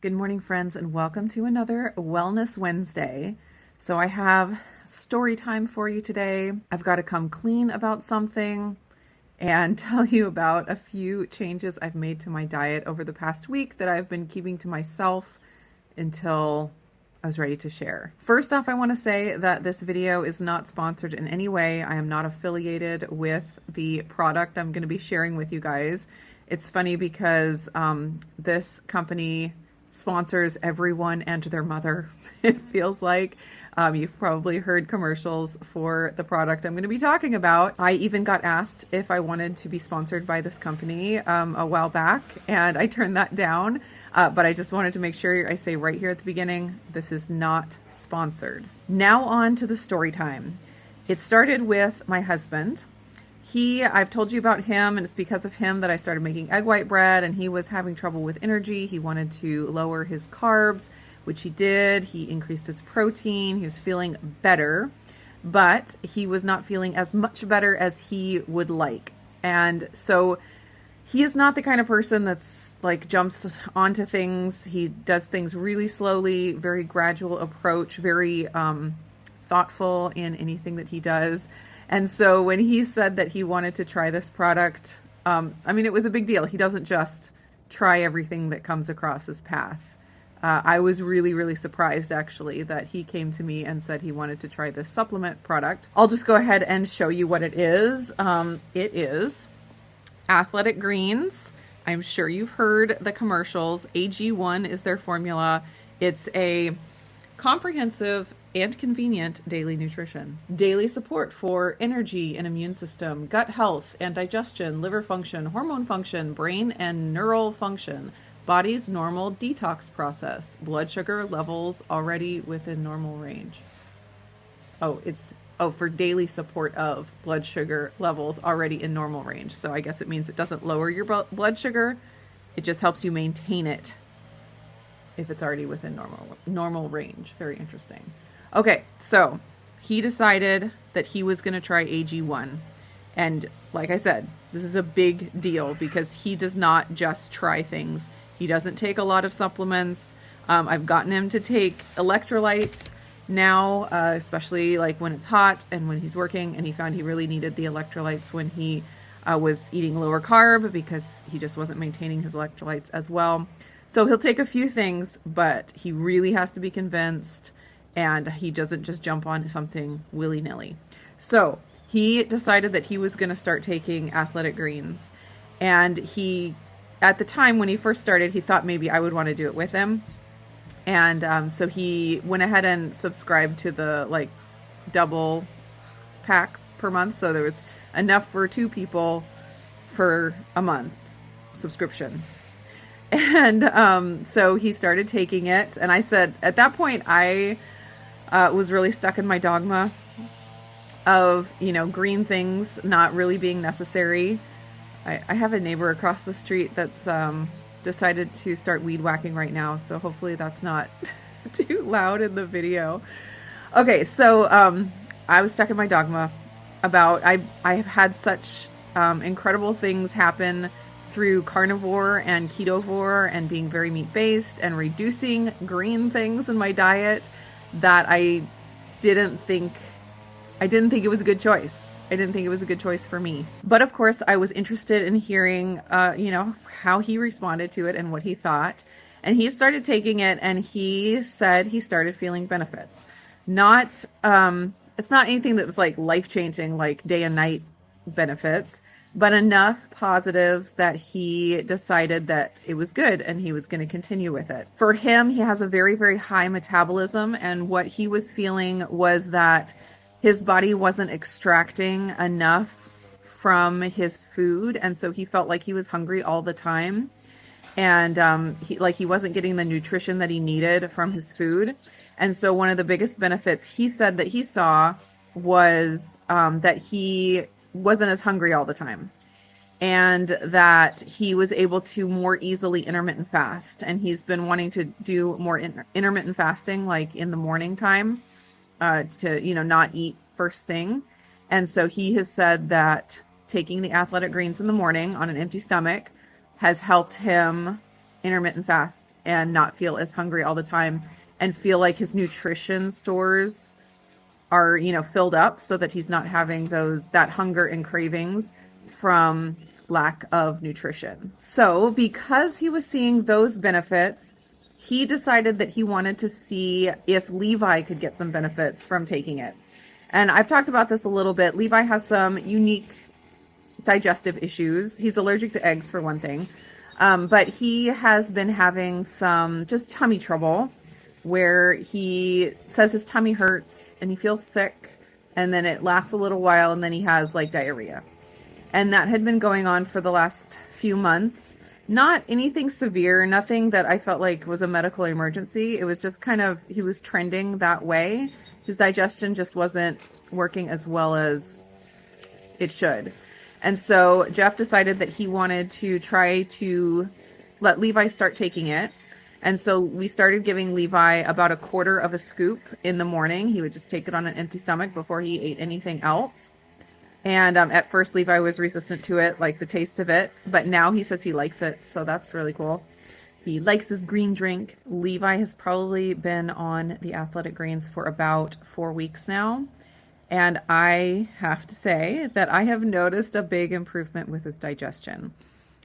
Good morning, friends, and welcome to another Wellness Wednesday. So I have story time for you today. I've got to come clean about something and tell you about a few changes I've made to my diet over the past week that I've been keeping to myself until I was ready to share. First off, I want to say that this video is not sponsored in any way. I am not affiliated with the product I'm going to be sharing with you guys. It's funny because this company sponsors everyone and their mother. It feels like you've probably heard commercials for the product I'm going to be talking about. I even got asked if I wanted to be sponsored by this company a while back, and I turned that down. But I just wanted to make sure I say right here at the beginning, this is not sponsored. Now on to the story time. It started with my husband. I've told you about him, and it's because of him that I started making egg white bread, and he was having trouble with energy. He wanted to lower his carbs, which he did. He increased his protein. He was feeling better, but he was not feeling as much better as he would like. And so he is not the kind of person that's like jumps onto things. He does things really slowly, very gradual approach, very thoughtful in anything that he does. And so when he said that he wanted to try this product, it was a big deal. He doesn't just try everything that comes across his path. I was really, really surprised, actually, that he came to me and said he wanted to try this supplement product. I'll just go ahead and show you what it is. It is Athletic Greens. I'm sure you've heard the commercials. AG1 is their formula. It's a comprehensive and convenient daily nutrition. Daily support for energy and immune system, gut health and digestion, liver function, hormone function, brain and neural function, body's normal detox process, blood sugar levels already within normal range. For daily support of blood sugar levels already in normal range. So I guess it means it doesn't lower your blood sugar. It just helps you maintain it if it's already within normal range. Very interesting. Okay, so he decided that he was going to try AG1. And like I said, this is a big deal because he does not just try things. He doesn't take a lot of supplements. I've gotten him to take electrolytes now, especially like when it's hot and when he's working, and he found he really needed the electrolytes when he was eating lower carb because he just wasn't maintaining his electrolytes as well. So he'll take a few things, but he really has to be convinced, and he doesn't just jump on something willy-nilly. So he decided that he was going to start taking Athletic Greens, and at the time when he first started, he thought maybe I would want to do it with him. And so he went ahead and subscribed to the double pack per month. So there was enough for 2 people for a month subscription. And so he started taking it. And I said, at that point, I was really stuck in my dogma of, green things not really being necessary. I have a neighbor across the street that's decided to start weed whacking right now, so hopefully that's not too loud in the video. Okay, so I was stuck in my dogma about I have had such incredible things happen through carnivore and ketovore and being very meat-based and reducing green things in my diet that I didn't think it was a good choice. I didn't think it was a good choice for me. But of course, I was interested in hearing, how he responded to it and what he thought. And he started taking it, and he said he started feeling benefits. It's not anything that was like life-changing, like day and night benefits, but enough positives that he decided that it was good and he was going to continue with it. For him, he has a very, very high metabolism, and what he was feeling was that his body wasn't extracting enough from his food, and so he felt like he was hungry all the time, and he wasn't getting the nutrition that he needed from his food. And so one of the biggest benefits he said that he saw was that he wasn't as hungry all the time, and that he was able to more easily intermittent fast. And he's been wanting to do more intermittent fasting, like in the morning time, to not eat first thing. And so he has said that taking the Athletic Greens in the morning on an empty stomach has helped him intermittent fast and not feel as hungry all the time and feel like his nutrition stores are, filled up so that he's not having that hunger and cravings from lack of nutrition. So because he was seeing those benefits, he decided that he wanted to see if Levi could get some benefits from taking it. And I've talked about this a little bit. Levi has some unique digestive issues. He's allergic to eggs, for one thing. But he has been having some just tummy trouble where he says his tummy hurts and he feels sick, and then it lasts a little while, and then he has like diarrhea. And that had been going on for the last few months. Not anything severe, nothing that I felt like was a medical emergency. It was just kind of, he was trending that way. His digestion just wasn't working as well as it should. And so Jeff decided that he wanted to try to let Levi start taking it. And so we started giving Levi about 1/4 of a scoop in the morning. He would just take it on an empty stomach before he ate anything else. And at first, Levi was resistant to it, like the taste of it. But now he says he likes it. So that's really cool. He likes his green drink. Levi has probably been on the Athletic Greens for about 4 weeks now. And I have to say that I have noticed a big improvement with his digestion.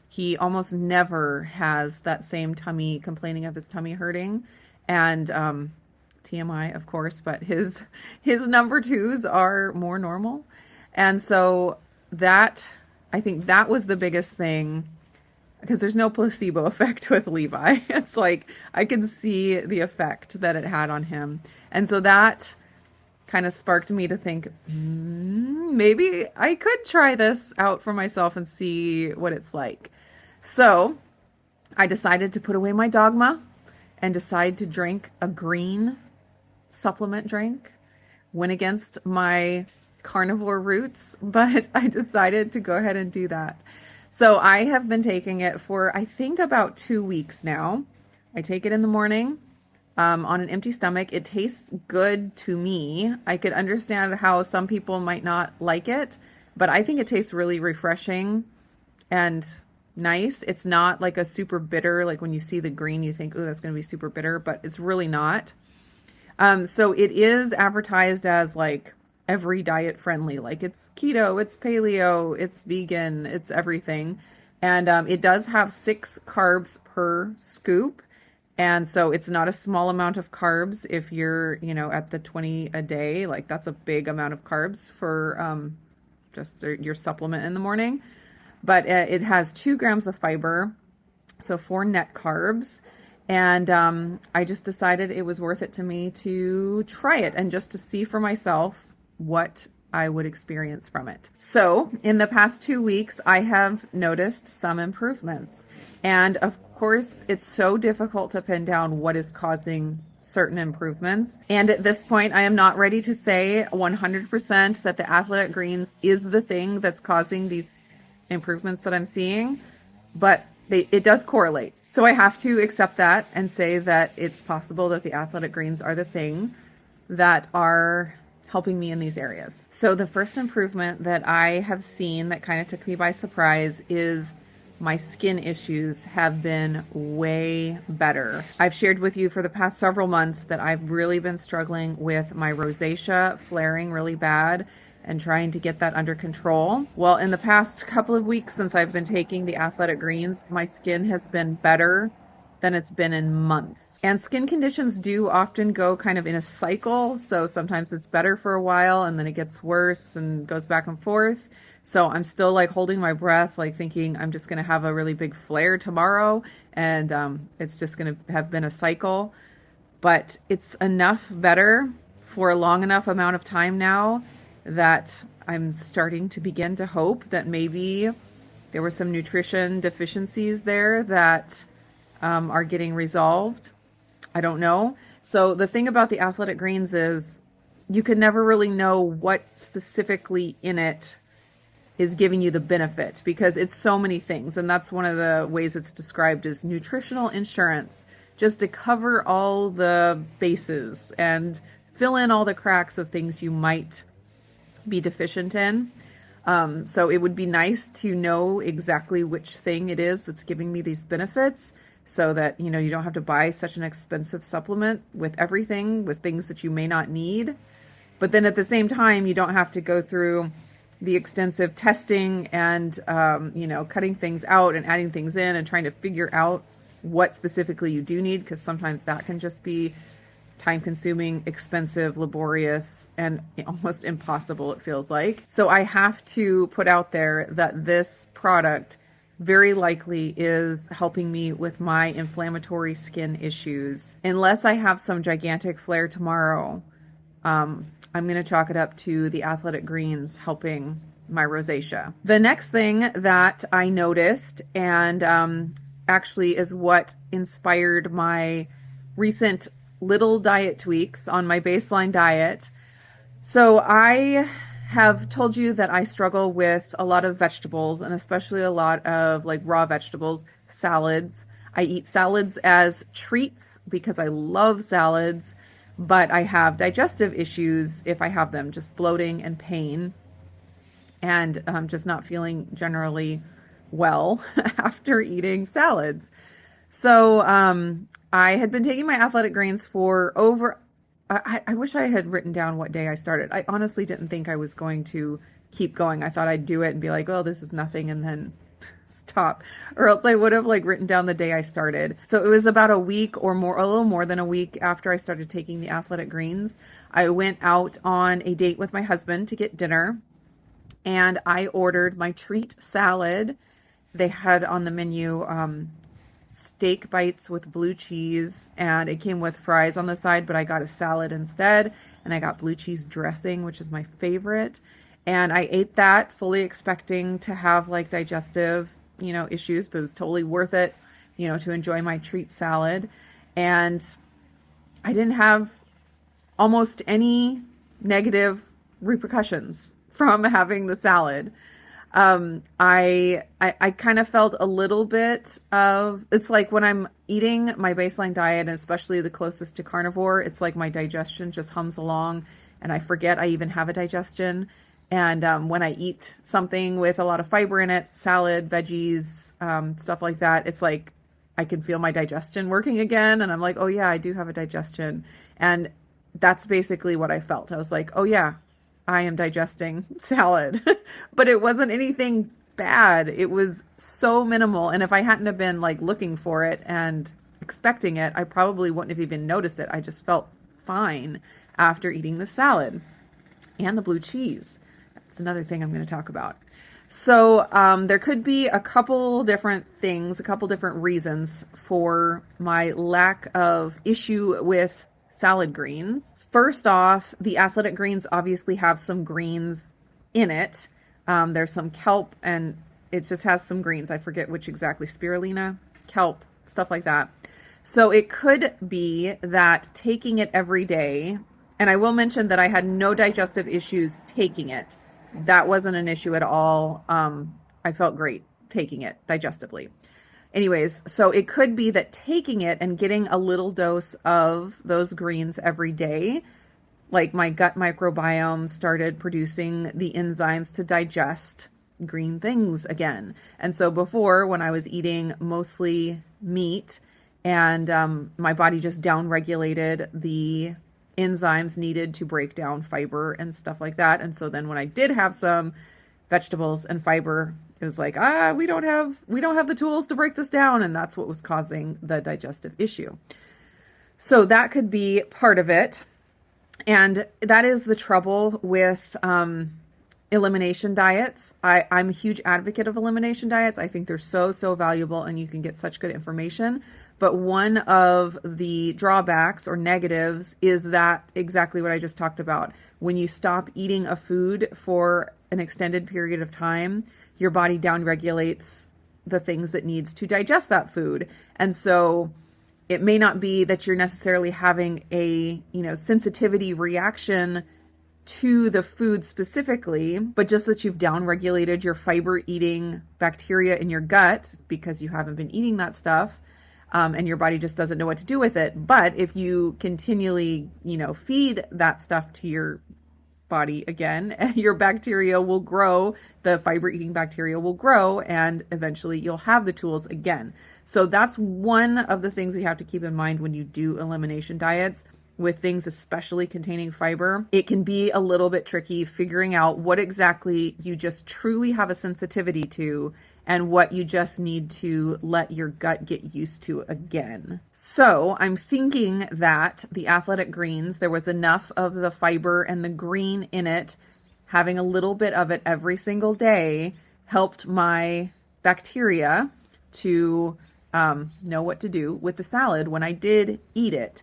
He almost never has that same tummy, complaining of his tummy hurting. And TMI, of course, but his number twos are more normal. And so I think that was the biggest thing, because there's no placebo effect with Levi. It's like I could see the effect that it had on him. And so that kind of sparked me to think, maybe I could try this out for myself and see what it's like. So I decided to put away my dogma and decide to drink a green supplement drink. Went against my carnivore roots, but I decided to go ahead and do that. So I have been taking it for, I think, about 2 weeks now. I take it in the morning on an empty stomach. It tastes good to me. I could understand how some people might not like it, but I think it tastes really refreshing and nice. It's not like a super bitter, like when you see the green, you think, oh, that's going to be super bitter, but it's really not. So it is advertised as like every diet friendly, like it's keto, it's paleo, it's vegan, it's everything. And it does have 6 carbs per scoop. And so it's not a small amount of carbs if you're, at the 20 a day, like that's a big amount of carbs for just your supplement in the morning. But it has 2 grams of fiber, so 4 net carbs. And I just decided it was worth it to me to try it and just to see for myself what I would experience from it. So in the past 2 weeks, I have noticed some improvements. And of course, it's so difficult to pin down what is causing certain improvements. And at this point, I am not ready to say 100% that the Athletic Greens is the thing that's causing these improvements that I'm seeing, but it does correlate. So I have to accept that and say that it's possible that the Athletic Greens are the thing that are helping me in these areas. So the first improvement that I have seen that kind of took me by surprise is my skin issues have been way better. I've shared with you for the past several months that I've really been struggling with my rosacea flaring really bad and trying to get that under control. Well, in the past couple of weeks since I've been taking the Athletic Greens, my skin has been better than it's been in months. And skin conditions do often go kind of in a cycle. So sometimes it's better for a while and then it gets worse and goes back and forth. So I'm still like holding my breath, like thinking I'm just going to have a really big flare tomorrow. And it's just going to have been a cycle. But it's enough better for a long enough amount of time now that I'm starting to begin to hope that maybe there were some nutrition deficiencies there that are getting resolved. I don't know. So the thing about the Athletic Greens is you can never really know what specifically in it is giving you the benefit because it's so many things. And that's one of the ways it's described as nutritional insurance, just to cover all the bases and fill in all the cracks of things you might be deficient in. So it would be nice to know exactly which thing it is that's giving me these benefits so that, you know, you don't have to buy such an expensive supplement with everything, with things that you may not need. But then at the same time, you don't have to go through the extensive testing and, you know, cutting things out and adding things in and trying to figure out what specifically you do need, because sometimes that can just be time consuming, expensive, laborious, and almost impossible, it feels like. So I have to put out there that this product very likely is helping me with my inflammatory skin issues. Unless I have some gigantic flare tomorrow, I'm going to chalk it up to the athletic greens helping my rosacea. The next thing that I noticed, and actually is what inspired my recent little diet tweaks on my baseline diet. So I have told you that I struggle with a lot of vegetables, and especially a lot of like raw vegetables, salads. I eat salads as treats because I love salads, but I have digestive issues if I have them, just bloating and pain, and just not feeling generally well after eating salads. So I had been taking my athletic greens for over, I wish I had written down what day I started. I honestly didn't think I was going to keep going. I thought I'd do it and be like, oh, this is nothing, and then stop. Or else I would have like written down the day I started. So it was about a week or more, a little more than a week after I started taking the athletic greens. I went out on a date with my husband to get dinner, and I ordered my treat salad. They had on the menu steak bites with blue cheese, and it came with fries on the side, but I got a salad instead, and I got blue cheese dressing, which is my favorite. And I ate that fully expecting to have like digestive, you know, issues, but it was totally worth it, you know, to enjoy my treat salad. And I didn't have almost any negative repercussions from having the salad. I kind of felt a little bit of, it's like when I'm eating my baseline diet, and especially the closest to carnivore, it's like my digestion just hums along and I forget I even have a digestion. And when I eat something with a lot of fiber in it, salad, veggies, stuff like that, it's like I can feel my digestion working again. And I'm like, oh yeah, I do have a digestion. And that's basically what I felt. I was like, oh yeah, I am digesting salad. But it wasn't anything bad. It was so minimal. And if I hadn't have been like looking for it and expecting it, I probably wouldn't have even noticed it. I just felt fine after eating the salad and the blue cheese. That's another thing I'm going to talk about. So there could be a couple different things, a couple different reasons for my lack of issue with salad greens. First off, the athletic greens obviously have some greens in it. There's some kelp, and it just has some greens. I forget which exactly, spirulina, kelp, stuff like that. So it could be that taking it every day, and I will mention that I had no digestive issues taking it. That wasn't an issue at all. I felt great taking it digestively. Anyways, so it could be that taking it and getting a little dose of those greens every day, like my gut microbiome started producing the enzymes to digest green things again. And so before, when I was eating mostly meat, and my body just downregulated the enzymes needed to break down fiber and stuff like that. And so then when I did have some vegetables and fiber, it was like, we don't have the tools to break this down. And that's what was causing the digestive issue. So that could be part of it. And that is the trouble with elimination diets. I'm a huge advocate of elimination diets. I think they're so valuable, and you can get such good information. But one of the drawbacks or negatives is that exactly what I just talked about. When you stop eating a food for an extended period of time, your body downregulates the things it needs to digest that food. And so it may not be that you're necessarily having a, sensitivity reaction to the food specifically, but just that you've downregulated your fiber eating bacteria in your gut because you haven't been eating that stuff. And your body just doesn't know what to do with it. But if you continually, feed that stuff to your body again, your bacteria will grow, the fiber eating bacteria will grow, and eventually you'll have the tools again. So that's one of the things you have to keep in mind when you do elimination diets with things especially containing fiber. It can be a little bit tricky figuring out what exactly you just truly have a sensitivity to and what you just need to let your gut get used to again. So I'm thinking that the athletic greens, there was enough of the fiber and the green in it, having a little bit of it every single day helped my bacteria to know what to do with the salad when I did eat it.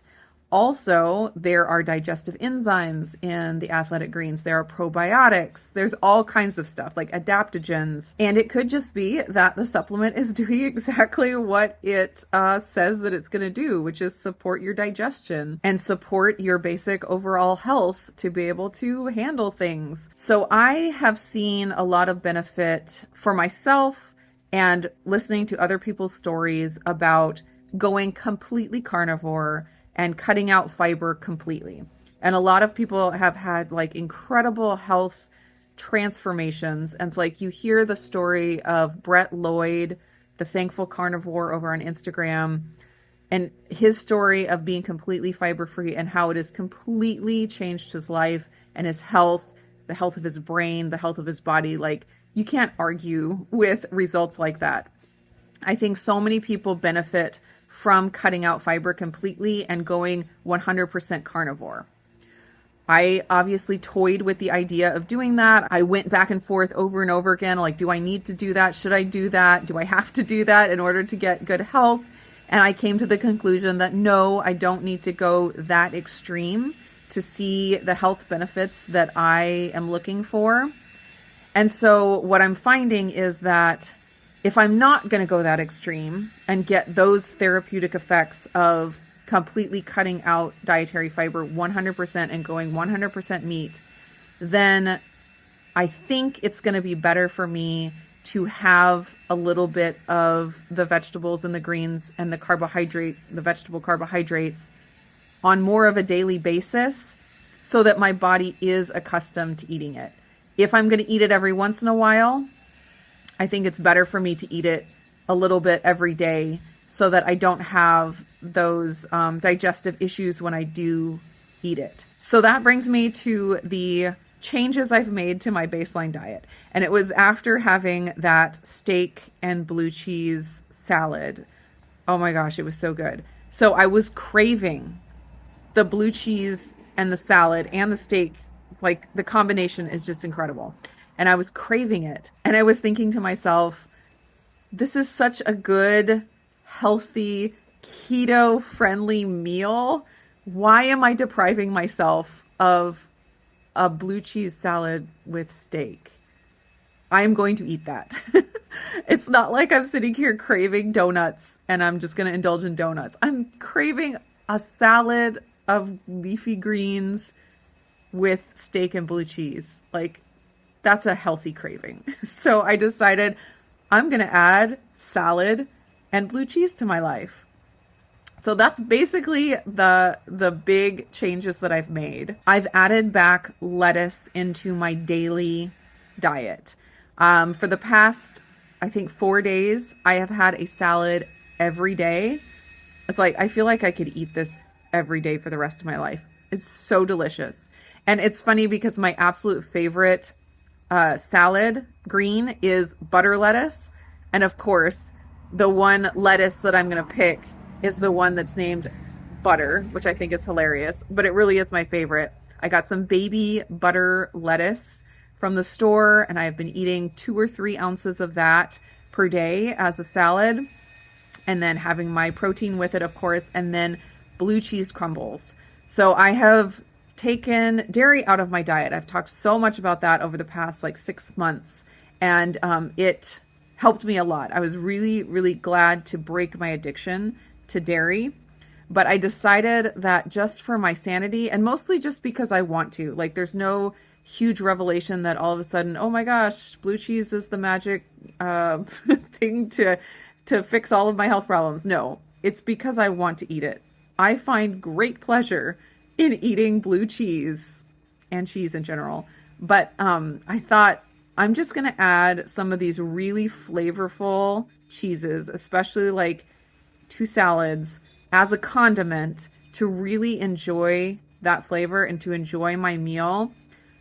Also, there are digestive enzymes in the athletic greens. There are probiotics. There's all kinds of stuff like adaptogens. And it could just be that the supplement is doing exactly what it says that it's going to do, which is support your digestion and support your basic overall health to be able to handle things. So I have seen a lot of benefit for myself and listening to other people's stories about going completely carnivore and cutting out fiber completely. And a lot of people have had like incredible health transformations. And it's like you hear the story of Brett Lloyd, the Thankful Carnivore over on Instagram, and his story of being completely fiber free and how it has completely changed his life and his health, the health of his brain, the health of his body. Like you can't argue with results like that. I think so many people benefit from cutting out fiber completely and going 100% carnivore. I obviously toyed with the idea of doing that. I went back and forth over and over again, like, do I need to do that? Should I do that? Do I have to do that in order to get good health? And I came to the conclusion that no, I don't need to go that extreme to see the health benefits that I am looking for. And so what I'm finding is that if I'm not going to go that extreme and get those therapeutic effects of completely cutting out dietary fiber 100% and going 100% meat, then I think it's going to be better for me to have a little bit of the vegetables and the greens and the vegetable carbohydrates on more of a daily basis so that my body is accustomed to eating it. If I'm going to eat it every once in a while, I think it's better for me to eat it a little bit every day so that I don't have those digestive issues when I do eat it. So that brings me to the changes I've made to my baseline diet. And it was after having that steak and blue cheese salad. Oh my gosh, it was so good. So I was craving the blue cheese and the salad and the steak. Like the combination is just incredible. And I was craving it. And I was thinking to myself, this is such a good, healthy, keto-friendly meal. Why am I depriving myself of a blue cheese salad with steak? I'm going to eat that. It's not like I'm sitting here craving donuts and I'm just going to indulge in donuts. I'm craving a salad of leafy greens with steak and blue cheese. Like, that's a healthy craving. So I decided I'm going to add salad and blue cheese to my life. So that's basically the big changes that I've made. I've added back lettuce into my daily diet. For the past, I think 4 days, I have had a salad every day. It's like, I feel like I could eat this every day for the rest of my life. It's so delicious. And it's funny because my absolute favorite salad green is butter lettuce. And of course, the one lettuce that I'm going to pick is the one that's named butter, which I think is hilarious, but it really is my favorite. I got some baby butter lettuce from the store, and I've been eating 2 or 3 ounces of that per day as a salad, and then having my protein with it, of course, and then blue cheese crumbles. So I have taken dairy out of my diet. I've talked so much about that over the past 6 months, and it helped me a lot. I was really, really glad to break my addiction to dairy, but I decided that just for my sanity, and mostly just because I want to, there's no huge revelation that all of a sudden, oh my gosh, blue cheese is the magic thing to fix all of my health problems. No, it's because I want to eat it. I find great pleasure in eating blue cheese and cheese in general. But I thought I'm just going to add some of these really flavorful cheeses, especially like to salads, as a condiment to really enjoy that flavor and to enjoy my meal.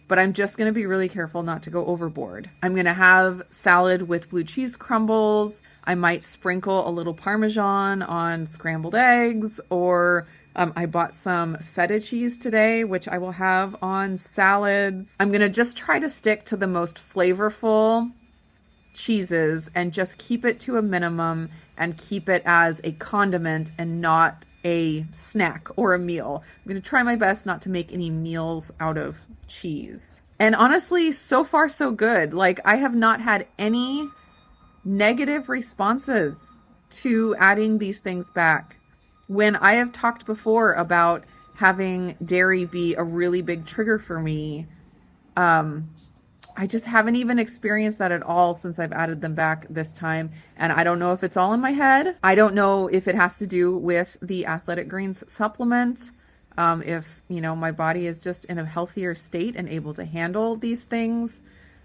But I'm just going to be really careful not to go overboard. I'm going to have salad with blue cheese crumbles. I might sprinkle a little Parmesan on scrambled eggs, or I bought some feta cheese today, which I will have on salads. I'm going to just try to stick to the most flavorful cheeses and just keep it to a minimum and keep it as a condiment and not a snack or a meal. I'm going to try my best not to make any meals out of cheese. And honestly, so far so good. Like, I have not had any negative responses to adding these things back. When I have talked before about having dairy be a really big trigger for me, I just haven't even experienced that at all since I've added them back this time. And I don't know if it's all in my head. I don't know if it has to do with the Athletic Greens supplement. If, my body is just in a healthier state and able to handle these things.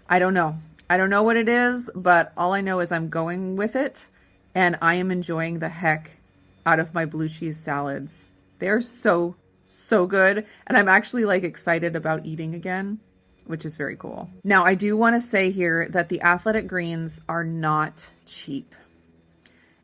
I don't know. I don't know what it is, but all I know is I'm going with it, and I am enjoying the heck out of my blue cheese salads. They're so, so good. And I'm actually excited about eating again, which is very cool. Now, I do want to say here that the Athletic Greens are not cheap.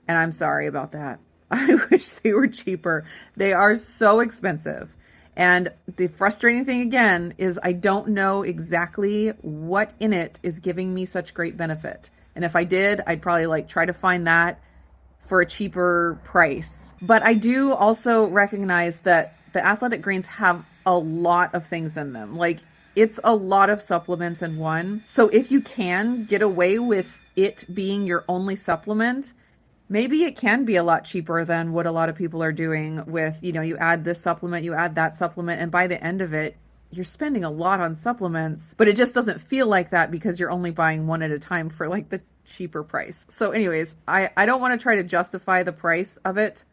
And I'm sorry about that. I wish they were cheaper. They are so expensive. And the frustrating thing again is I don't know exactly what in it is giving me such great benefit. And if I did, I'd probably try to find that for a cheaper price. But I do also recognize that the Athletic Greens have a lot of things in them. It's a lot of supplements in one. So if you can get away with it being your only supplement, maybe it can be a lot cheaper than what a lot of people are doing with, you add this supplement, you add that supplement, and by the end of it, you're spending a lot on supplements, but it just doesn't feel like that because you're only buying one at a time for the cheaper price. So anyways, I don't want to try to justify the price of it.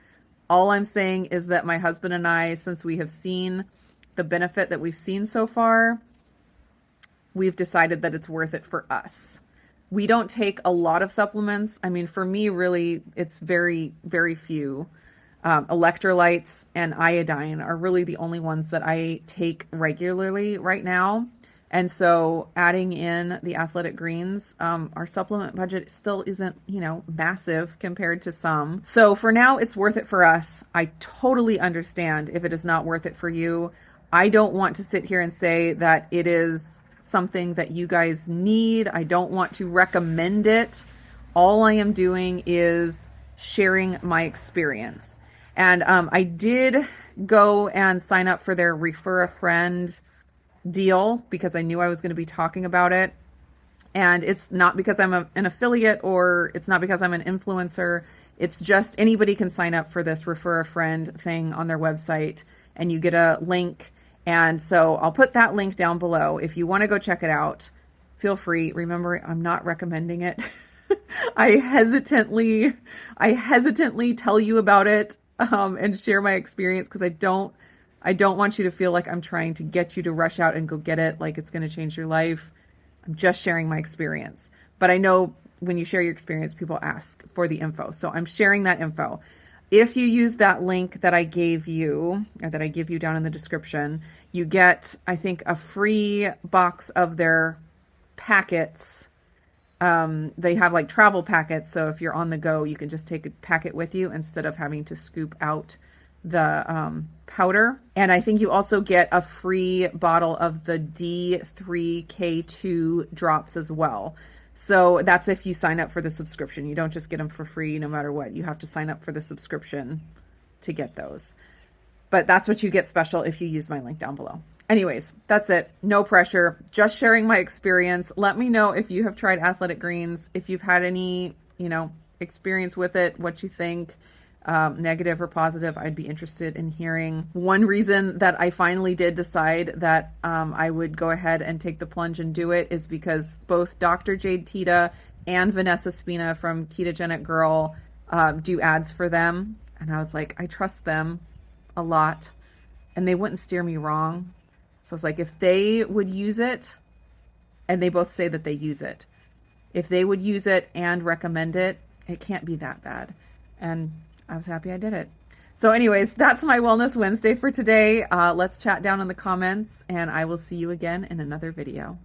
All I'm saying is that my husband and I, since we have seen the benefit that we've seen so far, we've decided that it's worth it for us. We don't take a lot of supplements. I mean, for me, really, it's very, very few. Electrolytes and iodine are really the only ones that I take regularly right now. And so adding in the Athletic Greens, our supplement budget still isn't, massive compared to some. So for now, it's worth it for us. I totally understand if it is not worth it for you. I don't want to sit here and say that it is something that you guys need. I don't want to recommend it. All I am doing is sharing my experience. And I did go and sign up for their Refer a Friend deal because I knew I was going to be talking about it. And it's not because I'm an affiliate or it's not because I'm an influencer. It's just anybody can sign up for this Refer a Friend thing on their website, and you get a link. And so I'll put that link down below. If you want to go check it out, feel free. Remember, I'm not recommending it. I hesitantly tell you about it and share my experience because I don't want you to feel like I'm trying to get you to rush out and go get it like it's going to change your life. I'm just sharing my experience. But I know when you share your experience, people ask for the info. So I'm sharing that info. If you use that link that I gave you, or that I give you down in the description, you get, I think, a free box of their packets. They have travel packets. So if you're on the go, you can just take a packet with you instead of having to scoop out the powder. And I think you also get a free bottle of the D3K2 drops as well. So that's if you sign up for the subscription. You don't just get them for free no matter what. You have to sign up for the subscription to get those. But that's what you get special if you use my link down below. Anyways, that's it. No pressure. Just sharing my experience. Let me know if you have tried Athletic Greens, if you've had any, experience with it, what you think. Negative or positive, I'd be interested in hearing. One reason that I finally did decide that I would go ahead and take the plunge and do it is because both Dr. Jade Teta and Vanessa Spina from Ketogenic Girl do ads for them. And I was like, I trust them a lot and they wouldn't steer me wrong. So I was like, if they would use it and they both say that they use it. If they would use it and recommend it, it can't be that bad. And I was happy I did it. So anyways, that's my Wellness Wednesday for today. Let's chat down in the comments, and I will see you again in another video.